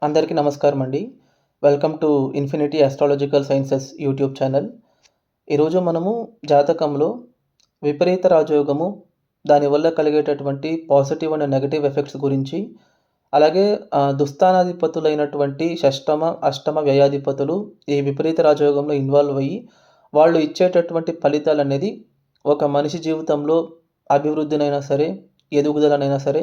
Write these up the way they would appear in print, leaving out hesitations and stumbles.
అందరికీ నమస్కారం అండి. Welcome to infinity astrological sciences YouTube channel. ఈరోజు మనము జాతకంలో విపరీత రాజయోగము, దానివల్ల కలిగేటటువంటి పాజిటివ్ అండ్ నెగెటివ్ ఎఫెక్ట్స్ గురించి, అలాగే దుస్థానాధిపతులైనటువంటి షష్టమ, అష్టమ వ్యయాధిపతులు ఈ విపరీత రాజయోగంలో ఇన్వాల్వ్ అయ్యి, వాళ్ళు ఇచ్చేటటువంటి ఫలితాలనేది ఒక మనిషి జీవితంలో అభివృద్ధినైనా సరే, ఎదుగుదలనైనా సరే,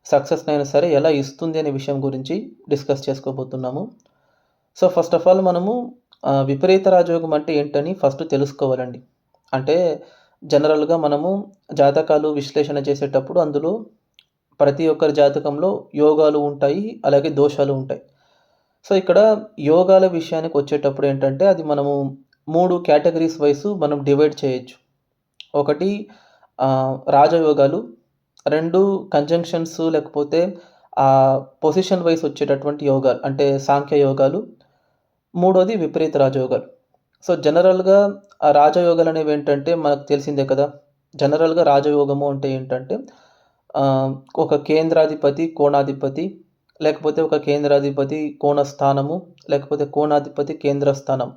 సక్సెస్‌నైనా సరే ఎలా ఇస్తుంది అనే విషయం గురించి డిస్కస్ చేసుకోబోతున్నాము. సో, ఫస్ట్ ఆఫ్ ఆల్ మనము విపరీత రాజయోగం అంటే ఏంటని ఫస్ట్ తెలుసుకోవాలండి. అంటే జనరల్‌గా మనము జాతకాలు విశ్లేషణ చేసేటప్పుడు అందులో ప్రతి ఒక్కరి జాతకంలో యోగాలు ఉంటాయి, అలాగే దోషాలు ఉంటాయి. సో, ఇక్కడ యోగాల విషయానికి వచ్చేటప్పుడు ఏంటంటే అది మనము 3 కేటగరీస్ వైస్ మనం డివైడ్ చేయొచ్చు. ఒకటి రాజయోగాలు, 2 కంజంక్షన్స్ లేకపోతే పొజిషన్ వైస్ వచ్చేటటువంటి యోగాలు అంటే సాంఖ్య యోగాలు, మూడోది విపరీత రాజయోగాలు. సో, జనరల్‌గా రాజయోగాలు అనేవి ఏంటంటే మనకు తెలిసిందే కదా! జనరల్‌గా రాజయోగము అంటే ఏంటంటే ఒక కేంద్రాధిపతి, కోణాధిపతి, లేకపోతే ఒక కేంద్రాధిపతి కోణ స్థానము, లేకపోతే కోణాధిపతి కేంద్ర స్థానం.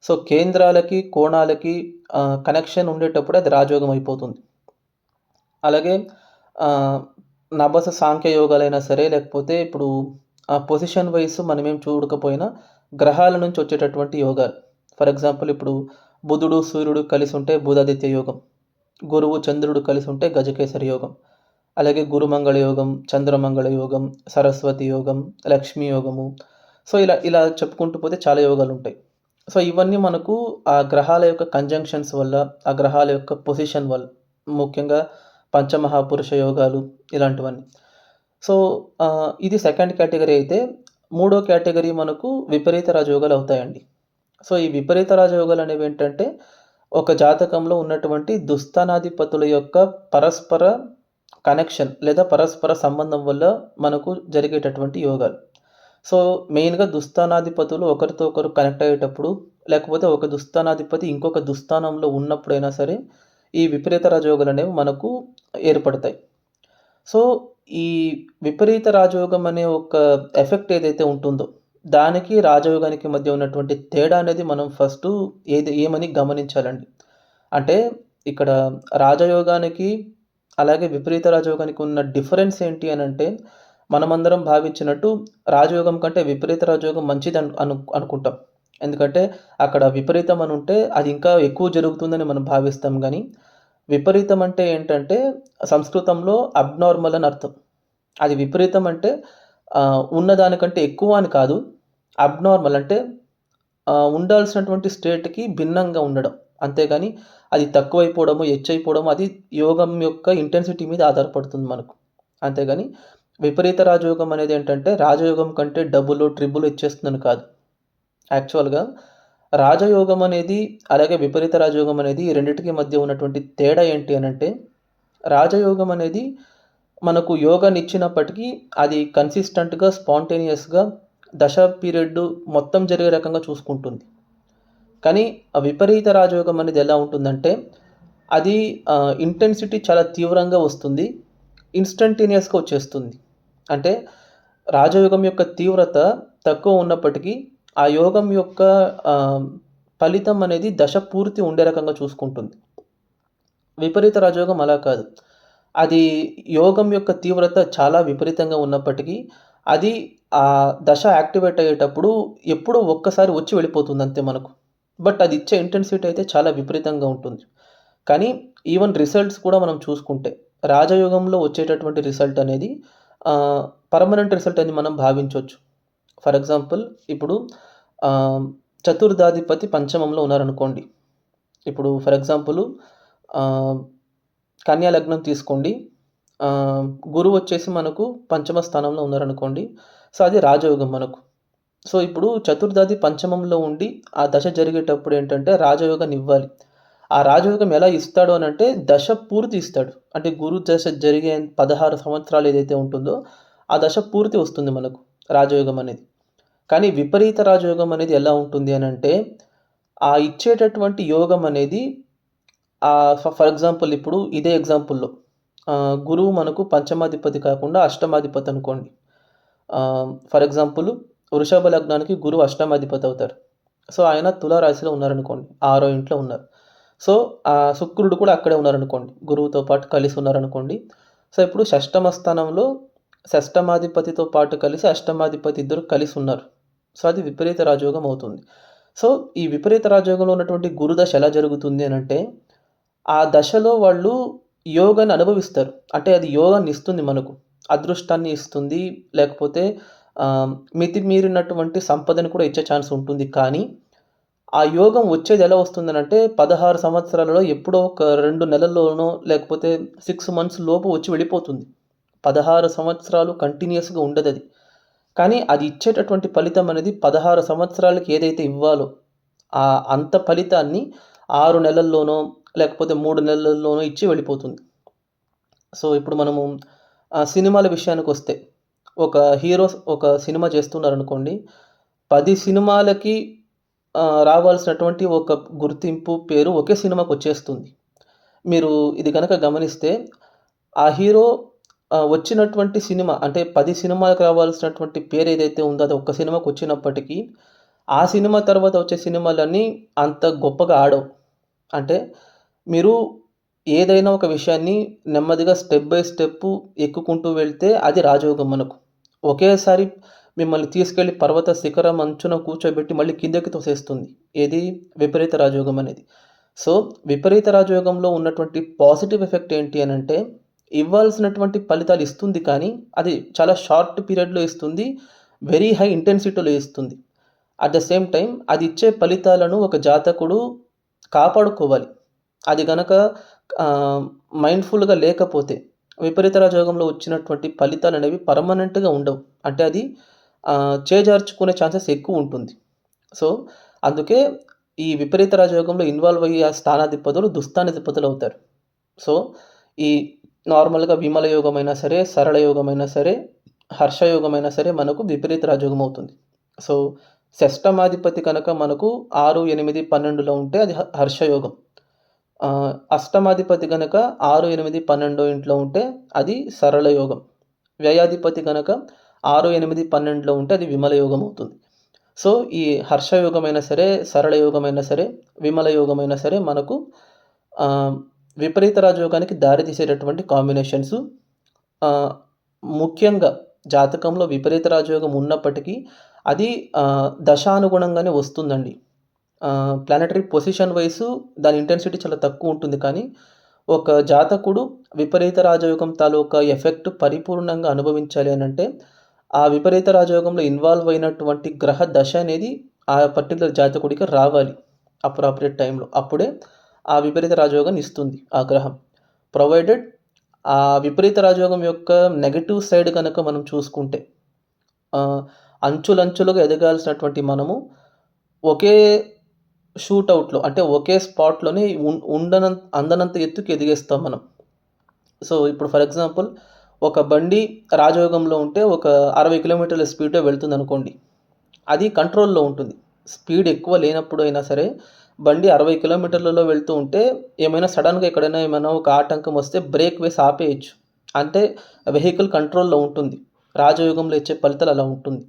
సో, కేంద్రాలకి, కోణాలకి కనెక్షన్ ఉండేటప్పుడు అది రాజయోగం అయిపోతుంది. అలాగే నభస సాంఖ్య యోగాలైనా సరే, లేకపోతే ఇప్పుడు పొజిషన్ వైస్ మనమేం చూడకపోయినా గ్రహాల నుంచి వచ్చేటటువంటి యోగాలు. ఫర్ ఎగ్జాంపుల్ ఇప్పుడు బుధుడు, సూర్యుడు కలిసి ఉంటే బుధాదిత్య యోగం. గురువు, చంద్రుడు కలిసి ఉంటే గజకేసరి యోగం. అలాగే గురుమంగళ యోగం, చంద్రమంగళ యోగం, సరస్వతి యోగం, లక్ష్మీ యోగము. సో, ఇలా ఇలా చెప్పుకుంటూ పోతే చాలా యోగాలుంటాయి. సో, ఇవన్నీ మనకు ఆ గ్రహాల యొక్క కంజంక్షన్స్ వల్ల, ఆ గ్రహాల యొక్క పొజిషన్ వల్ల, ముఖ్యంగా పంచమహాపురుష యోగాలు ఇలాంటివన్నీ. సో, ఇది సెకండ్ కేటగరీ అయితే, మూడో కేటగరీ మనకు విపరీత రాజయోగాలు అవుతాయండి. సో, ఈ విపరీత రాజయోగాలు అనేవేంటంటే, ఒక జాతకంలో ఉన్నటువంటి దుస్థానాధిపతుల యొక్క పరస్పర కనెక్షన్ లేదా పరస్పర సంబంధం వల్ల మనకు జరిగేటటువంటి యోగాలు. సో, మెయిన్‌గా దుస్థానాధిపతులు ఒకరితో ఒకరు కనెక్ట్ అయ్యేటప్పుడు, లేకపోతే ఒక దుస్థానాధిపతి ఇంకొక దుస్థానంలో ఉన్నప్పుడైనా సరే, ఈ విపరీత రాజయోగాలనేవి మనకు ఏర్పడతాయి. సో, ఈ విపరీత రాజయోగం అనే ఒక ఎఫెక్ట్ ఏదైతే ఉంటుందో, దానికి రాజయోగానికి మధ్య ఉన్నటువంటి తేడా అనేది మనం ఫస్టు ఏమని గమనించాలండి. అంటే ఇక్కడ రాజయోగానికి, అలాగే విపరీత రాజయోగానికి ఉన్న డిఫరెన్స్ ఏంటి అనంటే, మనమందరం భావించినట్టు రాజయోగం కంటే విపరీత రాజయోగం మంచిది అనుకుంటాం. ఎందుకంటే అక్కడ విపరీతం అనుంటే అది ఇంకా ఎక్కువ జరుగుతుందని మనం భావిస్తాం గానీ, విపరీతం అంటే ఏంటంటే సంస్కృతంలో అబ్నార్మల్ అని అర్థం. అది విపరీతం అంటే ఉన్నదానికంటే ఎక్కువ అని కాదు. అబ్నార్మల్ అంటే ఉండాల్సినటువంటి స్టేట్‌కి భిన్నంగా ఉండడం. అంతేగాని అది తక్కువైపోవడము, హెచ్చైపోవడము అది యోగం యొక్క ఇంటెన్సిటీ మీద ఆధారపడుతుంది మనకు. అంతేగాని విపరీత రాజయోగం అనేదేంటంటే రాజయోగం కంటే డబులు, ట్రిపుల్ ఇచ్చేస్తుందని కాదు. యాక్చువల్‌గా రాజయోగం అనేది, అలాగే విపరీత రాజయోగం అనేది ఈ రెండిటికి మధ్య ఉన్నటువంటి తేడా ఏంటి అనంటే, రాజయోగం అనేది మనకు యోగానిచ్చినప్పటికీ అది కన్సిస్టెంట్‌గా, స్పాంటేనియస్‌గా దశ పీరియడ్ మొత్తం జరిగే రకంగా చూసుకుంటుంది. కానీ ఆ విపరీత రాజయోగం అనేది ఎలా ఉంటుందంటే, అది ఇంటెన్సిటీ చాలా తీవ్రంగా వస్తుంది. ఇన్‌స్టంటేనియస్‌గా వచ్చేస్తుంది. అంటే రాజయోగం యొక్క తీవ్రత తక్కువ ఉన్నప్పటికీ, ఆ యోగం యొక్క ఫలితం అనేది దశ పూర్తి ఉండే రకంగా చూసుకుంటుంది. విపరీత రాజయోగం అలా కాదు. అది యోగం యొక్క తీవ్రత చాలా విపరీతంగా ఉన్నప్పటికీ, అది దశ యాక్టివేట్ అయ్యేటప్పుడు ఎప్పుడో ఒక్కసారి వచ్చి వెళ్ళిపోతుంది అంతే మనకు. బట్ అది ఇచ్చే ఇంటెన్సిటీ అయితే చాలా విపరీతంగా ఉంటుంది. కానీ ఈవెన్ రిజల్ట్స్ కూడా మనం చూసుకుంటే, రాజయోగంలో వచ్చేటటువంటి రిజల్ట్ అనేది పర్మనెంట్ రిజల్ట్ అని మనం భావించొచ్చు. ఫర్ ఎగ్జాంపుల్ ఇప్పుడు చతుర్థాధిపతి పంచమంలో ఉన్నారనుకోండి. ఇప్పుడు ఫర్ ఎగ్జాంపుల్ కన్యా లగ్నం తీసుకోండి. గురువు వచ్చేసి మనకు పంచమ స్థానంలో ఉన్నారనుకోండి. సో, అది రాజయోగం మనకు. సో, ఇప్పుడు చతుర్థాది పంచమంలో ఉండి ఆ దశ జరిగేటప్పుడు ఏంటంటే రాజయోగాన్నివ్వాలి. ఆ రాజయోగం ఎలా ఇస్తాడు అనంటే దశ పూర్తి ఇస్తాడు. అంటే గురు దశ జరిగే 16 సంవత్సరాలు ఏదైతే ఉంటుందో ఆ దశ పూర్తి వస్తుంది మనకు రాజయోగం అనేది. కానీ విపరీత రాజయోగం అనేది ఎలా ఉంటుంది అనంటే, ఆ ఇచ్చేటటువంటి యోగం అనేది ఫర్ ఎగ్జాంపుల్ ఇప్పుడు ఇదే ఎగ్జాంపుల్‌లో గురువు మనకు పంచమాధిపతి కాకుండా అష్టమాధిపతి అనుకోండి. ఫర్ ఎగ్జాంపుల్ వృషభ లగ్నానికి గురువు అష్టమాధిపతి అవుతారు. సో, ఆయన తులా రాశిలో ఉన్నారనుకోండి. 6వ ఇంట్లో ఉన్నారు. సో, శుక్రుడు కూడా అక్కడే ఉన్నారనుకోండి. గురువుతో పాటు కలిసి ఉన్నారనుకోండి. సో, ఇప్పుడు షష్టమ స్థానంలో షష్టమాధిపతితో పాటు కలిసి అష్టమాధిపతి ఇద్దరు కలిసి ఉన్నారు. సో, అది విపరీత రాజయోగం అవుతుంది. సో, ఈ విపరీత రాజయోగంలో ఉన్నటువంటి గురుదశ ఎలా జరుగుతుంది అనంటే, ఆ దశలో వాళ్ళు యోగాన్ని అనుభవిస్తారు. అంటే అది యోగాన్ని ఇస్తుంది మనకు. అదృష్టాన్ని ఇస్తుంది. లేకపోతే మితిమీరినటువంటి సంపదని కూడా ఇచ్చే ఛాన్స్ ఉంటుంది. కానీ, ఆ యోగం వచ్చేది ఎలా వస్తుందనంటే 16 సంవత్సరాలలో ఎప్పుడో ఒక 2 నెలల్లోనో లేకపోతే 6 మంత్స్ లోపు వచ్చి వెళ్ళిపోతుంది. 16 సంవత్సరాలు కంటిన్యూయస్‌గా ఉండదది. కానీ అది ఇచ్చేటటువంటి ఫలితం అనేది 16 సంవత్సరాలకి ఏదైతే ఇవ్వాలో, అంత ఫలితాన్ని 6 నెలల్లోనో, లేకపోతే 3 నెలల్లోనో ఇచ్చి వెళ్ళిపోతుంది. సో, ఇప్పుడు మనము సినిమాల విషయానికొస్తే, ఒక హీరో ఒక సినిమా చేస్తున్నారనుకోండి. 10 సినిమాలకి రావాల్సినటువంటి ఒక గుర్తింపు, పేరు ఒకే సినిమాకొచ్చేస్తుంది. మీరు ఇది గనక గమనిస్తే, ఆ హీరో వచ్చినటువంటి సినిమా అంటే 10 సినిమాలకు రావాల్సినటువంటి పేరేదైతే ఉందో అది ఒక్క సినిమాకొచ్చినప్పటికీ, ఆ సినిమా తర్వాత వచ్చే సినిమాలన్నీ అంత గొప్పగా ఆడవు. అంటే మీరు ఏదైనా ఒక విషయాన్ని నెమ్మదిగా స్టెప్ బై స్టెప్పు ఎక్కుకుంటూ వెళ్తే అది రాజయోగం మనకు. ఒకేసారి మిమ్మల్ని తీసుకెళ్ళి పర్వత శిఖరం అంచున కూర్చోబెట్టి మళ్ళీ కిందకి తోసేస్తుంది. ఏది? విపరీత రాజయోగం అనేది. సో, విపరీత రాజయోగంలో ఉన్నటువంటి పాజిటివ్ ఎఫెక్ట్ ఏంటి అనంటే, ఇవ్వాల్సినటువంటి ఫలితాలు ఇస్తుంది కానీ, అది చాలా షార్ట్ పీరియడ్‌లో ఇస్తుంది. వెరీ హై ఇంటెన్సిటీలో ఇస్తుంది. అట్ ద సేమ్ టైమ్ అది ఇచ్చే ఫలితాలను ఒక జాతకుడు కాపాడుకోవాలి. అది గనక మైండ్‌ఫుల్‌గా లేకపోతే, విపరీత రాజయోగంలో వచ్చినటువంటి ఫలితాలనేవి పర్మనెంట్‌గా ఉండవు. అంటే అది చేజార్చుకునే ఛాన్సెస్ ఎక్కువుంటుంది. సో, అందుకే ఈ విపరీత రాజయోగంలో ఇన్వాల్వ్ అయ్యే స్థానాధిపతులు దుస్థానాధిపతులవుతారు. సో, ఈ నార్మల్‌గా విమల యోగమైనా సరే, సరళ యోగమైనా సరే, హర్షయోగమైనా సరే మనకు విపరీత రాజయోగం అవుతుంది. సో, షష్టమాధిపతి కనుక మనకు 6, 8, 12లో ఉంటే అది హర్షయోగం. అష్టమాధిపతి గనక 6, 8, 12 ఇంట్లో ఉంటే అది సరళ యోగం. వ్యయాధిపతి గనక 6, 8, 12లో ఉంటే అది విమల యోగం అవుతుంది. సో, ఈ హర్షయోగమైనా సరే, సరళ యోగమైనా సరే, విమల యోగమైనా సరే మనకు విపరీత రాజయోగానికి దారి తీసేటటువంటి కాంబినేషన్స్. ముఖ్యంగా జాతకంలో విపరీత రాజయోగం ఉన్నప్పటికీ అది దశానుగుణంగానే వస్తుందండి. ప్లానెటరీ పొజిషన్ వైసు దాని ఇంటెన్సిటీ చాలా తక్కువ ఉంటుంది. కానీ, ఒక జాతకుడు విపరీత రాజయోగం తాలూకా ఎఫెక్ట్ పరిపూర్ణంగా అనుభవించాలి అనంటే, ఆ విపరీత రాజయోగంలో ఇన్వాల్వ్ అయినటువంటి గ్రహ దశ అనేది ఆ పర్టిక్యులర్ జాతకుడికి రావాలి అప్రాప్రియేట్ టైంలో. అప్పుడే ఆ విపరీత రాజయోగాన్ని ఇస్తుంది ఆ గ్రహం. ప్రొవైడెడ్ ఆ విపరీత రాజయోగం యొక్క నెగెటివ్ సైడ్ గనక మనం చూసుకుంటే, అంచులంచులుగా ఎదగాల్సినటువంటి మనము ఒకే షూటౌట్‌లో అంటే ఒకే స్పాట్‌లోనే అందనంత ఎత్తుకి ఎదిగేస్తాం మనం. సో, ఇప్పుడు ఫర్ ఎగ్జాంపుల్ ఒక బండి రాజయోగంలో ఉంటే ఒక 60 కిలోమీటర్ల స్పీడ్‌లో వెళ్తుందనుకోండి. అది కంట్రోల్‌లో ఉంటుంది. స్పీడ్ ఎక్కువ లేనప్పుడు అయినా సరే, బండి 60 కిలోమీటర్లలో వెళ్తూ ఉంటే ఏమైనా సడెన్‌గా ఎక్కడైనా ఏమైనా ఒక ఆటంకం వస్తే బ్రేక్ వేసి ఆపేయొచ్చు. అంటే వెహికల్ కంట్రోల్‌లో ఉంటుంది. రాజయోగంలో ఇచ్చే ఫలితాలు అలా ఉంటుంది.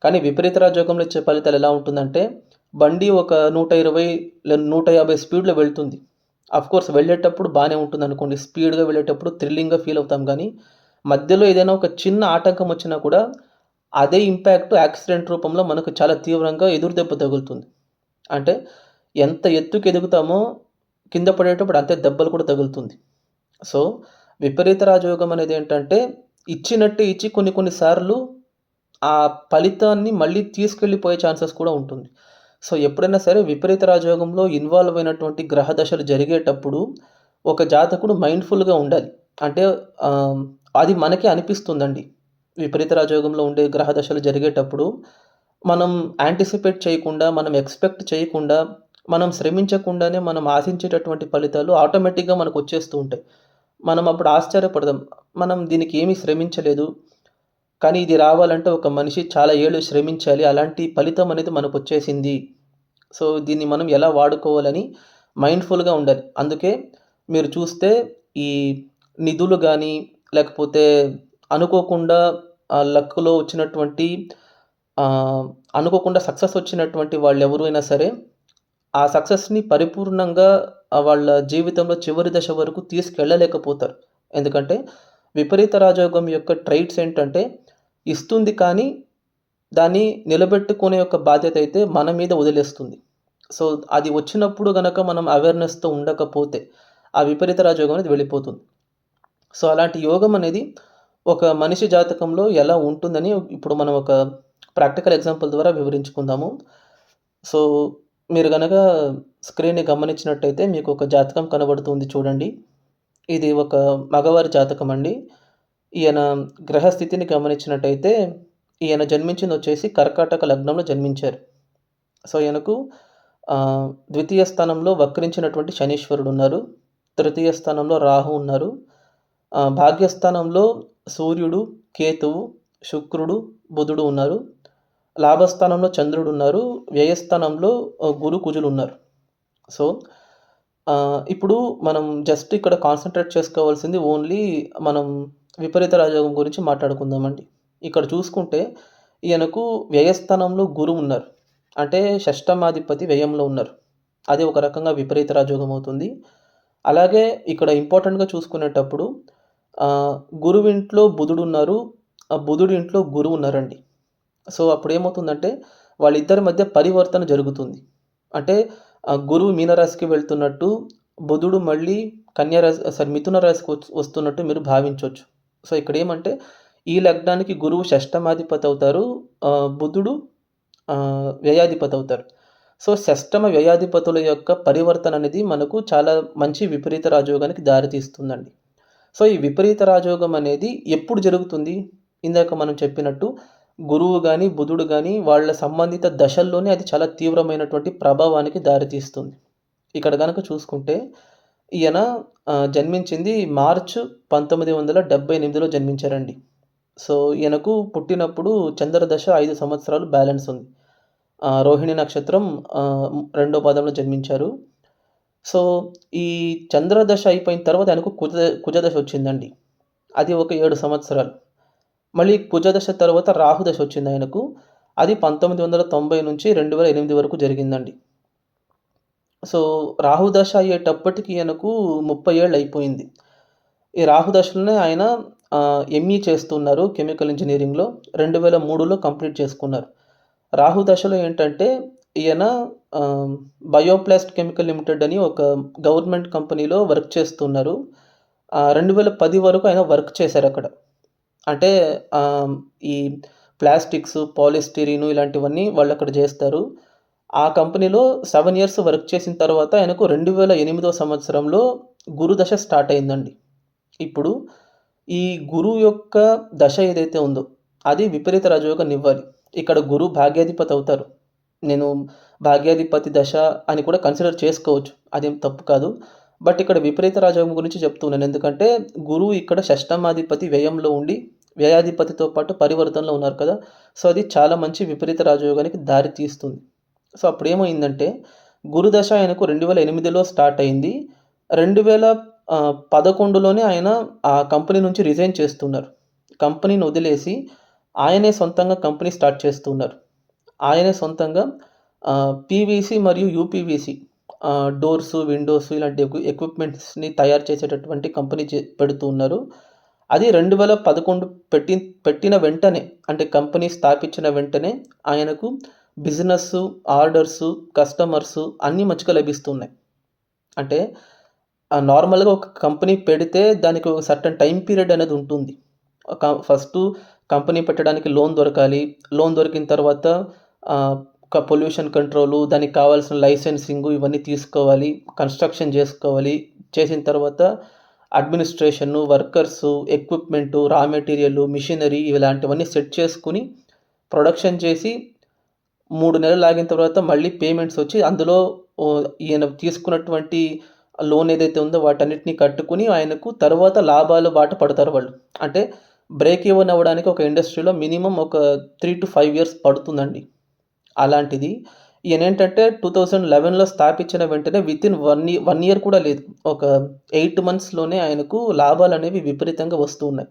కానీ విపరీత రాజయోగంలో ఇచ్చే ఫలితాలు ఎలా ఉంటుందంటే, బండి ఒక 120 లేదా 150 స్పీడ్‌లో వెళ్తుంది. ఆఫ్‌కోర్స్ వెళ్ళేటప్పుడు బానే ఉంటుందనుకోండి. స్పీడ్‌గా వెళ్ళేటప్పుడు థ్రిల్లింగ్‌గా ఫీల్ అవుతాం గానీ, మధ్యలో ఏదైనా ఒక చిన్న ఆటంకం వచ్చినా కూడా అదే ఇంపాక్ట్ యాక్సిడెంట్ రూపంలో మనకు చాలా తీవ్రంగా ఎదురు దెబ్బ తగులుతుంది. అంటే ఎంత ఎత్తుకు ఎదుగుతామో కింద పడేటప్పుడు అంతే దెబ్బలు కూడా తగులుతుంది. సో, విపరీత రాజయోగం అనేది ఏంటంటే, ఇచ్చినట్టే ఇచ్చి కొన్ని కొన్ని సార్లు ఆ ఫలితాన్ని మళ్ళీ తీసుకెళ్ళిపోయే ఛాన్సెస్ కూడా ఉంటుంది. సో, ఎప్పుడైనా సరే విపరీత రాజయోగంలో ఇన్వాల్వ్ అయినటువంటి గ్రహ దశలు జరిగేటప్పుడు ఒక జాతకుడు మైండ్‌ఫుల్‌గా ఉండాలి. అంటే అది మనకే అనిపిస్తుందండి. విపరీత రాజయోగంలో ఉండే గ్రహ దశలు జరిగేటప్పుడు మనం యాంటిసిపేట్ చేయకుండా, మనం ఎక్స్‌పెక్ట్ చేయకుండా, మనం శ్రమించకుండానే మనం ఆశించేటటువంటి ఫలితాలు ఆటోమేటిక్‌గా మనకొచ్చేస్తూ ఉంటాయి. మనం అప్పుడు ఆశ్చర్యపడదాం. మనం దీనికి ఏమి శ్రమించలేదు. కానీ ఇది రావాలంటే ఒక మనిషి చాలా ఏళ్ళు శ్రమించాలి. అలాంటి ఫలితం అనేది మనకొచ్చేసింది. సో, దీన్ని మనం ఎలా వాడుకోవాలని మైండ్‌ఫుల్‌గా ఉండాలి. అందుకే మీరు చూస్తే ఈ నిధులు గానీ, లేకపోతే అనుకోకుండా లక్‌లో వచ్చినటువంటి అనుకోకుండా సక్సెస్ వచ్చినటువంటి వాళ్ళెవరు అయినా సరే, ఆ సక్సెస్‌ని పరిపూర్ణంగా వాళ్ళ జీవితంలో చివరి దశ వరకు తీసుకెళ్ళలేకపోతారు. ఎందుకంటే, విపరీత రాజయోగం యొక్క ట్రైట్స్ ఏంటంటే, ఇస్తుంది కానీ, దాన్ని నిలబెట్టుకునే యొక్క బాధ్యత అయితే మన మీద వదిలేస్తుంది. సో, అది వచ్చినప్పుడు గనక మనం అవేర్‌నెస్‌తో ఉండకపోతే, ఆ విపరీత రాజయోగం అనేది వెళ్ళిపోతుంది. సో, అలాంటి యోగం అనేది ఒక మనిషి జాతకంలో ఎలా ఉంటుందని ఇప్పుడు మనం ఒక ప్రాక్టికల్ ఎగ్జాంపుల్ ద్వారా వివరించుకుందాము. సో, మీరు గనక స్క్రీన్‌ని గమనించినట్టయితే మీకు ఒక జాతకం కనబడుతుంది చూడండి. ఇది ఒక మగవారి జాతకం అండి. ఈయన గ్రహస్థితిని గమనించినట్టయితే ఈయన జన్మించిందొచ్చేసి కర్కాటక లగ్నంలో జన్మించారు. సో, ఈయనకు ద్వితీయ స్థానంలో వక్రించినటువంటి శనీశ్వరుడున్నారు. తృతీయ స్థానంలో రాహు ఉన్నారు. భాగ్యస్థానంలో సూర్యుడు, కేతువు, శుక్రుడు, బుధుడు ఉన్నారు. లాభస్థానంలో చంద్రుడున్నారు. వ్యయస్థానంలో గురు, కుజులున్నారు. సో, ఇప్పుడు మనం జస్ట్ ఇక్కడ కాన్సంట్రేట్ చేసుకోవాల్సింది ఓన్లీ మనం విపరీత రాజయోగం గురించి మాట్లాడుకుందామండి. ఇక్కడ చూసుకుంటే ఈయనకు వ్యయస్థానంలో గురువున్నారు. అంటే షష్టమాధిపతి వ్యయంలో ఉన్నారు. అది ఒక రకంగా విపరీత రాజయోగం అవుతుంది. అలాగే ఇక్కడ ఇంపార్టెంట్‌గా చూసుకునేటప్పుడు గురువింట్లో బుధుడున్నారు. బుధుడి ఇంట్లో గురువున్నారండి. సో, అప్పుడేమవుతుందంటే వాళ్ళిద్దరి మధ్య పరివర్తన జరుగుతుంది. అంటే గురువు మీనరాశికి వెళ్తున్నట్టు, బుధుడు మళ్ళీ మిథున రాశికి వస్తున్నట్టు మీరు భావించొచ్చు. సో, ఇక్కడేమంటే ఈ లగ్నానికి గురువు షష్టమాధిపతి అవుతారు. బుధుడు వ్యయాధిపతి అవుతారు. సో, షష్టమ వ్యయాధిపతుల యొక్క పరివర్తన అనేది మనకు చాలా మంచి విపరీత రాజయోగానికి దారితీస్తుందండి. సో, ఈ విపరీత రాజయోగం అనేది ఎప్పుడు జరుగుతుంది? ఇందాక మనం చెప్పినట్టు గురువు గాని, బుధుడు గాని వాళ్ళ సంబంధిత దశల్లోనే అది చాలా తీవ్రమైనటువంటి ప్రభావానికి దారితీస్తుంది. ఇక్కడ గనక చూసుకుంటే ఈయన జన్మించింది మార్చ్ 1978లో జన్మించారండి. సో, ఈయనకు పుట్టినప్పుడు చంద్రదశ 5 సంవత్సరాలు బ్యాలెన్స్ ఉంది. రోహిణి నక్షత్రం రెండో పాదంలో జన్మించారు. సో, ఈ చంద్రదశ అయిపోయిన తర్వాత ఆయనకు కుజదశ వచ్చిందండి. అది ఒక 7 సంవత్సరాలు. మళ్ళీ కుజదశ తర్వాత రాహుదశ వచ్చింది ఆయనకు. అది 1990 నుంచి 2008 వరకు జరిగిందండి. సో, రాహుదశ అయ్యేటప్పటికి ఈయనకు 30 ఏళ్ళు అయిపోయింది. ఈ రాహుదశలోనే ఆయన ఎంఈ చేస్తున్నారు కెమికల్ ఇంజినీరింగ్‌లో. 2003లో కంప్లీట్ చేసుకున్నారు. రాహుదశలో ఏంటంటే ఈయన బయోప్లాస్ట్ కెమికల్ లిమిటెడ్ అని ఒక గవర్నమెంట్ కంపెనీలో వర్క్ చేస్తున్నారు. 2010 వరకు ఆయన వర్క్ చేశారక్కడ. అంటే ఈ ప్లాస్టిక్స్, పాలిస్టిరీన్ ఇలాంటివన్నీ వాళ్ళక్కడ జేస్తారు. ఆ కంపెనీలో 7 ఇయర్స్ వర్క్ చేసిన తర్వాత ఆయనకు 2008 సంవత్సరంలో గురుదశ స్టార్ట్ అయిందండి. ఇప్పుడు ఈ గురువు యొక్క దశ ఏదైతే ఉందో అది విపరీత రాజయోగాన్నివ్వాలి. ఇక్కడ గురువు భాగ్యాధిపతి అవుతారు. నేను భాగ్యాధిపతి దశ అని కూడా కన్సిడర్ చేసుకోవచ్చు. అదేం తప్పు కాదు. బట్ ఇక్కడ విపరీత రాజయోగం గురించి చెప్తున్నాను. ఎందుకంటే గురువు ఇక్కడ షష్టమాధిపతి వ్యయంలో ఉండి వ్యయాధిపతితో పాటు పరివర్తనలో ఉన్నారు కదా! సో, అది చాలా మంచి విపరీత రాజయోగానికి దారి తీస్తుంది. సో, అప్పుడేమైందంటే గురుదశ ఆయనకు 2008లో స్టార్ట్ అయింది. 2011లోనే ఆయన ఆ కంపెనీ నుంచి రిజైన్ చేస్తున్నారు. కంపెనీని వదిలేసి ఆయనే సొంతంగా కంపెనీ స్టార్ట్ చేస్తున్నారు. ఆయనే సొంతంగా పీవీసీ మరియు యూపీవీసీ డోర్స్, విండోస్ ఇలాంటి ఎక్విప్‌మెంట్స్‌ని తయారు చేసేటటువంటి కంపెనీ పెడుతూ ఉన్నారు. అది 2011 పెట్టిన వెంటనే అంటే కంపెనీ స్థాపించిన వెంటనే ఆయనకు బిజినెస్సు, ఆర్డర్సు, కస్టమర్సు అన్నీ మంచిగా లభిస్తున్నాయి. అంటే నార్మల్‌గా ఒక కంపెనీ పెడితే దానికి ఒక సర్టెన్ టైమ్ పీరియడ్ అనేది ఉంటుంది. ఫస్టు కంపెనీ పెట్టడానికి లోన్ దొరకాలి. లోన్ దొరికిన తర్వాత పొల్యూషన్ కంట్రోలు, దానికి కావాల్సిన లైసెన్సింగు ఇవన్నీ తీసుకోవాలి. కన్‌స్ట్రక్షన్ జేసుకోవాలి. చేసిన తర్వాత అడ్మినిస్ట్రేషను, వర్కర్సు, ఎక్విప్‌మెంటు, రా మెటీరియల్లు, మిషనరీ ఇలాంటివన్నీ సెట్ చేసుకొని ప్రొడక్షన్ చేసి 3 నెలలు ఆగిన తర్వాత మళ్ళీ పేమెంట్స్ వచ్చి అందులో ఈయన తీసుకున్నటువంటి లోన్ ఏదైతే ఉందో వాటన్నిటిని కట్టుకొని ఆయనకు తర్వాత లాభాల బాట పడతారు వాళ్ళు. అంటే బ్రేక్ ఈవెన్ అవ్వడానికి ఒక ఇండస్ట్రీలో మినిమమ్ ఒక 3-5 ఇయర్స్ పడుతుందండి. అలాంటిది ఈయనేంటంటే 2011లో స్థాపించిన వెంటనే వితిన్ 1 ఇయర్ కూడా లేదు. ఒక 8 మంత్స్‌లోనే ఆయనకు లాభాలనేవి విపరీతంగా వస్తూ ఉన్నాయి.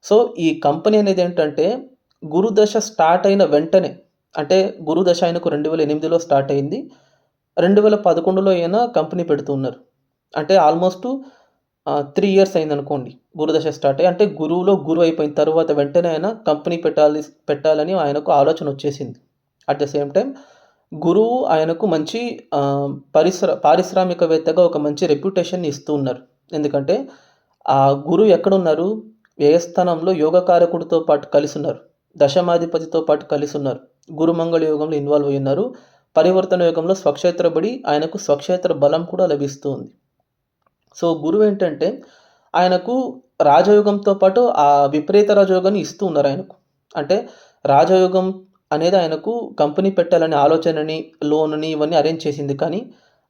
సో, ఈ కంపెనీ అనేదేంటంటే, గురుదశ స్టార్ట్ అయిన వెంటనే అంటే గురుదశ ఆయనకు 2008లో స్టార్ట్ అయింది. 2011లో ఈయన కంపెనీ పెడుతూ ఉన్నారు. అంటే ఆల్‌మోస్ట్ 3 ఇయర్స్ అయిందనుకోండి. గురుదశ స్టార్ట్ అయ్యి. అంటే గురువులో గురువు అయిపోయిన తర్వాత వెంటనే ఆయన కంపెనీ పెట్టాలని ఆయనకు ఆలోచనొచ్చేసింది. అట్ ద సేమ్ టైమ్ గురువు ఆయనకు మంచి పారిశ్రామికవేత్తగా ఒక మంచి రెప్యుటేషన్‌ని ఇస్తూ ఉన్నారు. ఎందుకంటే ఆ గురువు ఎక్కడున్నారు? వ్యయస్థానంలో యోగకారకుడితో పాటు కలిసున్నారు. దశమాధిపతితో పాటు కలిసున్నారు. గురుమంగళ యోగంలో ఇన్వాల్వ్ అయ్యున్నారు. పరివర్తన యోగంలో స్వక్షేత్రబడి ఆయనకు స్వక్షేత్ర బలం కూడా లభిస్తూ ఉంది. సో, గురువేంటంటే ఆయనకు రాజయోగంతో పాటు ఆ విపరీత రాజయోగాన్ని ఇస్తూ ఉన్నారు ఆయనకు. అంటే రాజయోగం అనేది ఆయనకు కంపెనీ పెట్టాలనే ఆలోచనని, లోన్‌ని ఇవన్నీ అరేంజ్ చేసింది. కానీ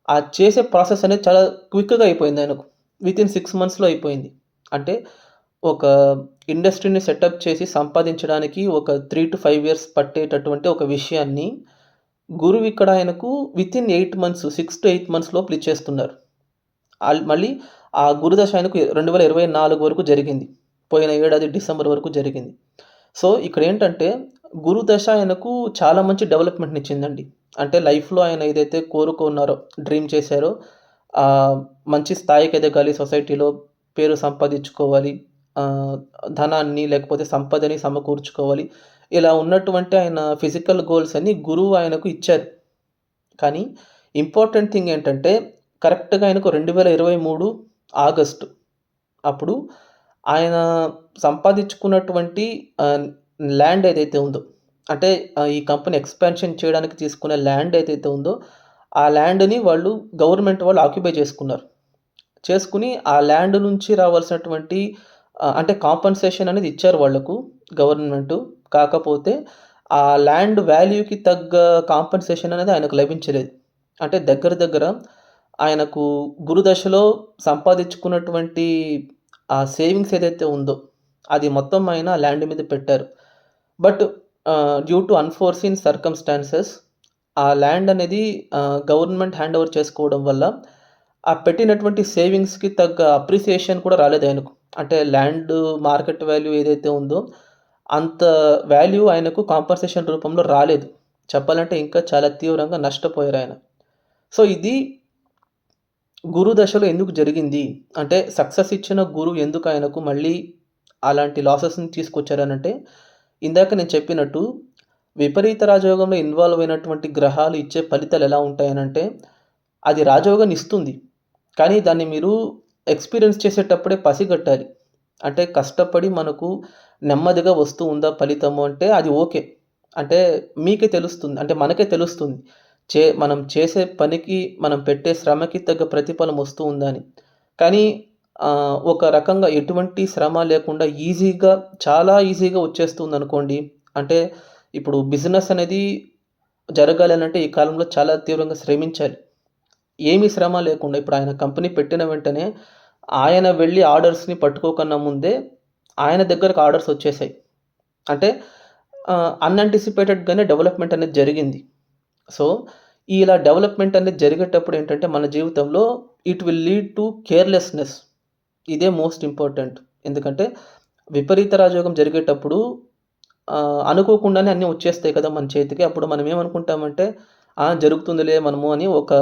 ఆ చేసే ప్రాసెస్ అనేది చాలా క్విక్‌గా అయిపోయింది ఆయనకు. వితిన్ 6 మంత్స్‌లో అయిపోయింది. అంటే ఒక ఇండస్ట్రీని సెటప్ చేసి సంపాదించడానికి ఒక 3-5 ఇయర్స్ పట్టేటటువంటి ఒక విషయాన్ని గురువు ఇక్కడ ఆయనకు వితిన్ 8 మంత్స్ 6-8 మంత్స్ లోపల ఇచ్చేస్తున్నారు. మళ్ళీ ఆ గురుదశ ఆయనకు 2024 వరకు జరిగింది. పోయిన ఏడాది డిసెంబర్ వరకు జరిగింది. సో, ఇక్కడేంటంటే గురుదశ ఆయనకు చాలా మంచి డెవలప్‌మెంట్‌నిచ్చిందండి. అంటే లైఫ్‌లో ఆయన ఏదైతే కోరుకున్నారో, డ్రీమ్ చేశారో మంచి స్థాయికి ఎదగాలి, సొసైటీలో పేరు సంపాదించుకోవాలి, ఆహ్, ధనాన్ని లేకపోతే సంపదని సమకూర్చుకోవాలి. ఇలా ఉన్నటువంటి ఆయన ఫిజికల్ గోల్స్ అన్నీ గురువు ఆయనకు ఇచ్చారు. కానీ ఇంపార్టెంట్ థింగ్ ఏంటంటే కరెక్ట్‌గా ఆయనకు 2023 ఆగస్టు అప్పుడు ఆయన సంపాదించుకున్నటువంటి ల్యాండ్ ఏదైతే ఉందో, అంటే ఈ కంపెనీ ఎక్స్‌పాన్షన్ చేయడానికి తీసుకున్న ల్యాండ్ ఏదైతే ఉందో, ఆ ల్యాండ్‌ని వాళ్ళు గవర్నమెంట్ వాళ్ళు ఆక్యుపై చేసుకున్నారు. చేసుకొని ఆ ల్యాండ్ నుంచి రావాల్సినటువంటి అంటే కాంపెన్సేషన్ అనేది ఇచ్చారు వాళ్ళకు గవర్నమెంటు. కాకపోతే ఆ ల్యాండ్ వాల్యూకి తగ్గ కాంపెన్సేషన్ అనేది ఆయనకు లభించలేదు. అంటే దగ్గర దగ్గర ఆయనకు గురుదశలో సంపాదించుకున్నటువంటి ఆ సేవింగ్స్ ఏదైతే ఉందో, అది మొత్తం ఆయన ల్యాండ్ మీద పెట్టారు. But due to unforeseen circumstances ఆ ల్యాండ్ అనేది గవర్నమెంట్ హ్యాండ్ ఓవర్ చేసుకోవడం వల్ల, ఆ పెట్టినటువంటి సేవింగ్స్‌కి తగ్గ అప్రిసియేషన్ కూడా రాలేదు ఆయనకు. అంటే ల్యాండ్ మార్కెట్ వాల్యూ ఏదైతే ఉందో, అంత వాల్యూ ఆయనకు కాంపెన్సేషన్ రూపంలో రాలేదు. చెప్పాలంటే ఇంకా చాలా తీవ్రంగా నష్టపోయారాయన. సో, ఇది గురు దశలో ఎందుకు జరిగింది? అంటే సక్సెస్ ఇచ్చిన గురువు ఎందుకు ఆయనకు మళ్ళీ అలాంటి లాసెస్‌ని తీసుకొచ్చారనంటే, ఇందాక నేను చెప్పినట్టు విపరీత రాజయోగంలో ఇన్వాల్వ్ అయినటువంటి గ్రహాలు ఇచ్చే ఫలితాలు ఎలా ఉంటాయనంటే, అది రాజయోగాన్ని ఇస్తుంది. కానీ దాన్ని మీరు ఎక్స్‌పీరియన్స్ చేసేటప్పుడే పసిగట్టాలి. అంటే కష్టపడి మనకు నెమ్మదిగా వస్తూ ఉందా ఫలితము అంటే అది ఓకే. అంటే మీకే తెలుస్తుంది. అంటే మనకే తెలుస్తుంది. మనం చేసే పనికి, మనం పెట్టే శ్రమకి తగ్గ ప్రతిఫలం వస్తూ ఉందా అని. కానీ ఒక రకంగా ఎటువంటి శ్రమ లేకుండా ఈజీగా, చాలా ఈజీగా వచ్చేస్తుందనుకోండి. అంటే ఇప్పుడు బిజినెస్ అనేది జరగాలనంటే ఈ కాలంలో చాలా తీవ్రంగా శ్రమించాలి. ఏమి శ్రమ లేకుండా ఇప్పుడు ఆయన కంపెనీ పెట్టిన వెంటనే ఆయన వెళ్లి ఆర్డర్స్‌ని పట్టుకోకన్నా ముందే ఆయన దగ్గరకు ఆర్డర్స్ వచ్చేసాయి. అంటే అన్‌యాంటిసిపేటెడ్‌గానే డెవలప్‌మెంట్ అనేది జరిగింది. సో, ఇలా డెవలప్‌మెంట్ అనేది జరిగేటప్పుడు ఏంటంటే మన జీవితంలో it will lead to carelessness. ఇదే మోస్ట్ ఇంపార్టెంట్. ఎందుకంటే విపరీత రాజయోగం జరిగేటప్పుడు అనుకోకుండానే అన్నీ వచ్చేస్తాయి కదా మన చేతికి. అప్పుడు మనం ఏమనుకుంటామంటే జరుగుతుందిలే మనము అని ఒక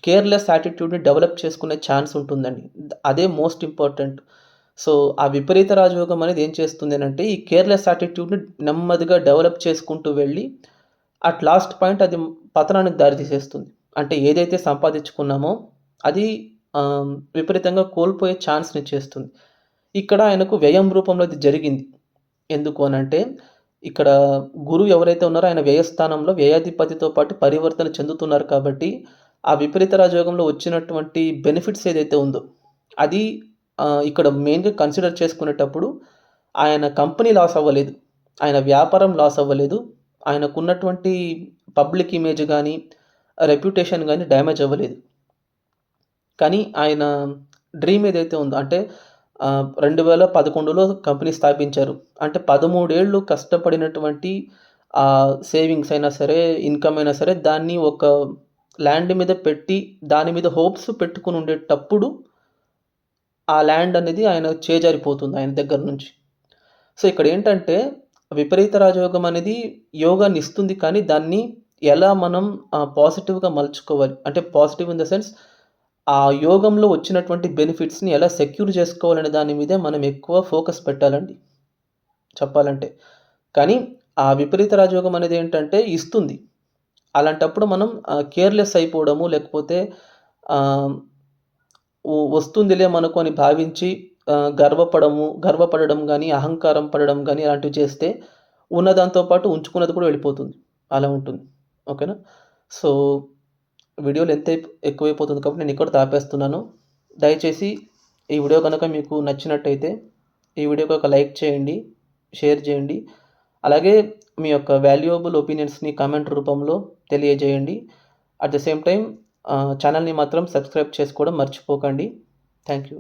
కేర్‌లెస్ యాటిట్యూడ్‌ని డెవలప్ చేసుకునే ఛాన్స్ ఉంటుందండి. అదే మోస్ట్ ఇంపార్టెంట్. సో, ఆ విపరీత రాజయోగం అనేది ఏం చేస్తుందనంటే ఈ కేర్‌లెస్ యాటిట్యూడ్‌ని నెమ్మదిగా డెవలప్ చేసుకుంటూ వెళ్ళి అట్ లాస్ట్ పాయింట్ అది పతనానికి దారి తీసేస్తుంది. అంటే ఏదైతే సంపాదించుకున్నామో అది విపరీతంగా కోల్పోయే ఛాన్స్‌నిచ్చేస్తుంది. ఇక్కడ ఆయనకు వ్యయం రూపంలో ఇది జరిగింది. ఎందుకు అనంటే ఇక్కడ గురువు ఎవరైతే ఉన్నారో ఆయన వ్యయస్థానంలో వ్యయాధిపతితో పాటు పరివర్తన చెందుతున్నారు కాబట్టి, ఆ విపరీత రాజయోగంలో వచ్చినటువంటి బెనిఫిట్స్ ఏదైతే ఉందో, అది ఇక్కడ మెయిన్‌గా కన్సిడర్ చేసుకునేటప్పుడు ఆయన కంపెనీ లాస్ అవ్వలేదు. ఆయన వ్యాపారం లాస్ అవ్వలేదు. ఆయనకున్నటువంటి పబ్లిక్ ఇమేజ్ గాని, రెప్యుటేషన్ గాని డ్యామేజ్ అవ్వలేదు. కానీ ఆయన డ్రీమ్ ఏదైతే ఉందో అంటే 2011లో కంపెనీ స్థాపించారు. అంటే 13 ఏళ్ళు కష్టపడినటువంటి సేవింగ్స్ అయినా సరే, ఇన్‌కమ్ అయినా సరే దాన్ని ఒక ల్యాండ్ మీద పెట్టి, దాని మీద హోప్స్ పెట్టుకొని ఉండేటప్పుడు, ఆ ల్యాండ్ అనేది ఆయన చేజారిపోతుంది ఆయన దగ్గర నుంచి. సో, ఇక్కడేంటంటే విపరీత రాజయోగం అనేది యోగాన్ని ఇస్తుంది. కానీ దాన్ని ఎలా మనం పాజిటివ్‌గా మలుచుకోవాలి. అంటే పాజిటివ్ ఇన్ ద సెన్స్ ఆ యోగంలో వచ్చినటువంటి బెనిఫిట్స్‌ని ఎలా సెక్యూర్ చేసుకోవాలనే దాని మీదే మనం ఎక్కువ ఫోకస్ పెట్టాలండి చెప్పాలంటే. కానీ ఆ విపరీత రాజయోగం అనేదేంటంటే ఇస్తుంది. అలాంటప్పుడు మనం కేర్‌లెస్ అయిపోవడము లేకపోతే ఆహ్, వస్తుందిలే మనకు అని భావించి గర్వపడడం గాని, అహంకారం పడడం గాని అలాంటివి చేస్తే ఉన్నదాంతో పాటు ఉంచుకున్నది కూడా వెళ్ళిపోతుంది. అలా ఉంటుంది. ఓకేనా? సో, వీడియో లెంత్ ఎక్కువైపోతుంది కాబట్టి నేను ఇక్కడితో ఆపేస్తున్నాను. దయచేసి ఈ వీడియో గనక మీకు నచ్చినట్టయితే ఈ వీడియోకి ఒక లైక్ చేయండి, షేర్ చేయండి. అలాగే మీ యొక్క వాల్యుయబుల్ ఒపీనియన్స్‌ని కామెంట్ రూపంలో తెలియజేయండి. అట్ ద సేమ్ టైమ్ ఛానెల్‌ని మాత్రం సబ్స్క్రైబ్ చేసుకోవడం మర్చిపోకండి. Thank you.